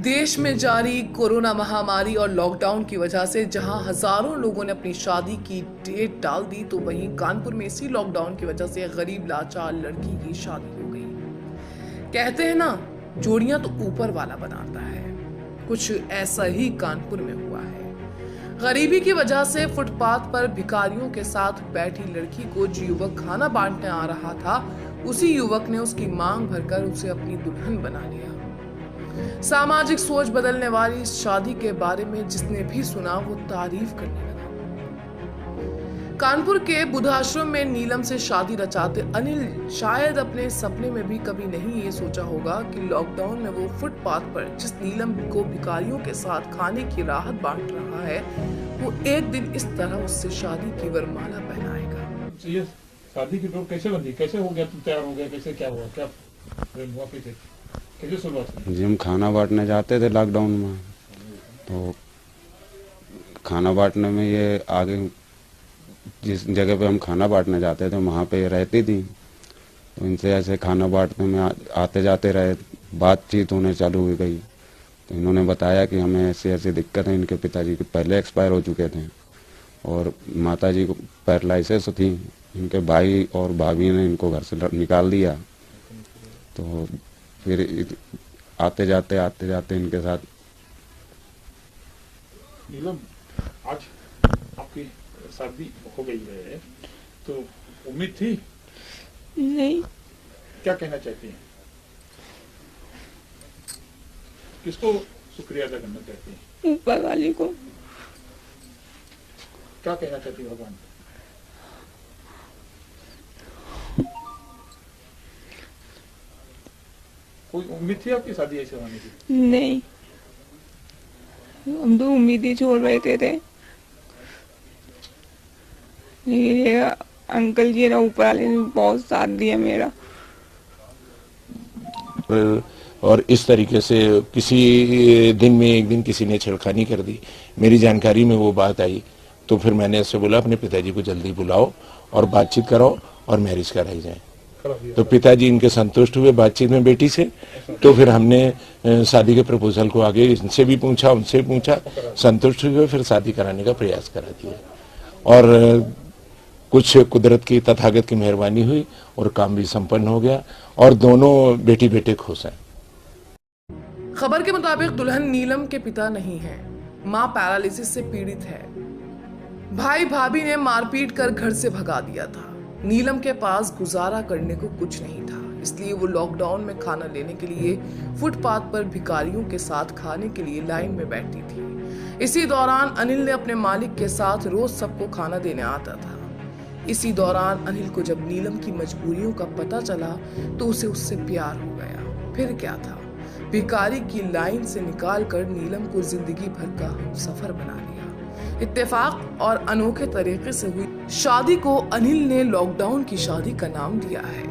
देश में जारी कोरोना महामारी और लॉकडाउन की वजह से जहां हजारों लोगों ने अपनी शादी की डेट डाल दी, तो वहीं कानपुर में इसी लॉकडाउन की वजह से गरीब लाचार लड़की की शादी हो गई। कहते हैं ना, जोड़ियां तो ऊपर वाला बनाता है। कुछ ऐसा ही कानपुर में हुआ है। गरीबी की वजह से फुटपाथ पर भिखारियों के साथ बैठी लड़की को जो युवक खाना बांटने आ रहा था, उसी युवक ने उसकी मांग भरकर उसे अपनी दुल्हन बना लिया। सामाजिक सोच बदलने वाली इस शादी के बारे में जिसने भी सुना वो तारीफ करने लगा। कानपुर के बुद्धाश्रम में नीलम से शादी रचाते अनिल शायद अपने सपने में भी कभी नहीं ये सोचा होगा कि लॉकडाउन में वो फुटपाथ पर जिस नीलम को भिखारियों के साथ खाने की राहत बांट रहा है, वो एक दिन इस तरह उससे शादी की वरमाला पहनाएगा। ये शादी की डोर कैसे बंधी, कैसे हो गया, तुम तैयार हो गया, कैसे क्या हुआ, क्या हुआ, कैसे शुरुआत हुई? जी हम खाना बांटने जाते थे लॉकडाउन में, तो खाना बांटने में ये आगे जिस जगह पे हम खाना बांटने जाते थे वहाँ पे ये रहती थी, तो इनसे ऐसे खाना बांटने में आते जाते रहे, बातचीत होने चालू हो गई। तो इन्होंने बताया कि हमें ऐसी ऐसी दिक्कत है, इनके पिताजी के पहले एक्सपायर हो चुके थे और माताजी को पैरालिसिस थी, इनके भाई और भाभी ने इनको घर से निकाल दिया। तो फिर आते जाते इनके साथ। नीलम, आज आपकी शादी हो गई है, तो उम्मीद थी? नहीं। क्या कहना चाहती हैं? किसको शुक्रिया अदा करना चाहती हैं? ऊपर वाले को। क्या कहना चाहती भगवान? कोई उम्मीद थी आपकी शादी ऐसे होने की? नहीं, हम तो उम्मीद ही छोड़ बैठे थे। ये अंकल जी ना ऊपर वाले ने बहुत साथ दिया मेरा। और इस तरीके से किसी दिन में एक दिन किसी ने छेड़खानी कर दी, मेरी जानकारी में वो बात आई, तो फिर मैंने ऐसे बोला अपने पिताजी को जल्दी बुलाओ और बातचीत कराओ और मैरिज कराई जाए। तो पिताजी इनके संतुष्ट हुए बातचीत में बेटी से, तो फिर हमने शादी के प्रपोजल को आगे इनसे भी पूछा, उनसे पूछा, संतुष्ट हुए, फिर शादी कराने का प्रयास करा दिया। और कुछ कुदरत की तथागत की मेहरबानी हुई और काम भी संपन्न हो गया और दोनों बेटी बेटे खुश हैं। खबर के मुताबिक दुल्हन नीलम के पिता नहीं है, मां पैरालिसिस से पीड़ित है। भाई भाभी ने मारपीट कर घर से भगा दिया था। नीलम के पास गुजारा करने को कुछ नहीं था, इसलिए वो लॉकडाउन में खाना लेने के लिए फुटपाथ पर भिखारियों के साथ खाने के लिए लाइन में बैठी थी। इसी दौरान अनिल ने अपने मालिक के साथ रोज सबको खाना देने आता था। इसी दौरान अनिल को जब नीलम की मजबूरियों का पता चला तो उसे उससे प्यार हो गया। फिर क्या था, भिखारी की लाइन से निकालकर नीलम को जिंदगी भर का सफर बना लिया। इत्तेफाक और अनोखे तरीके से हुई शादी को अनिल ने लॉकडाउन की शादी का नाम दिया है।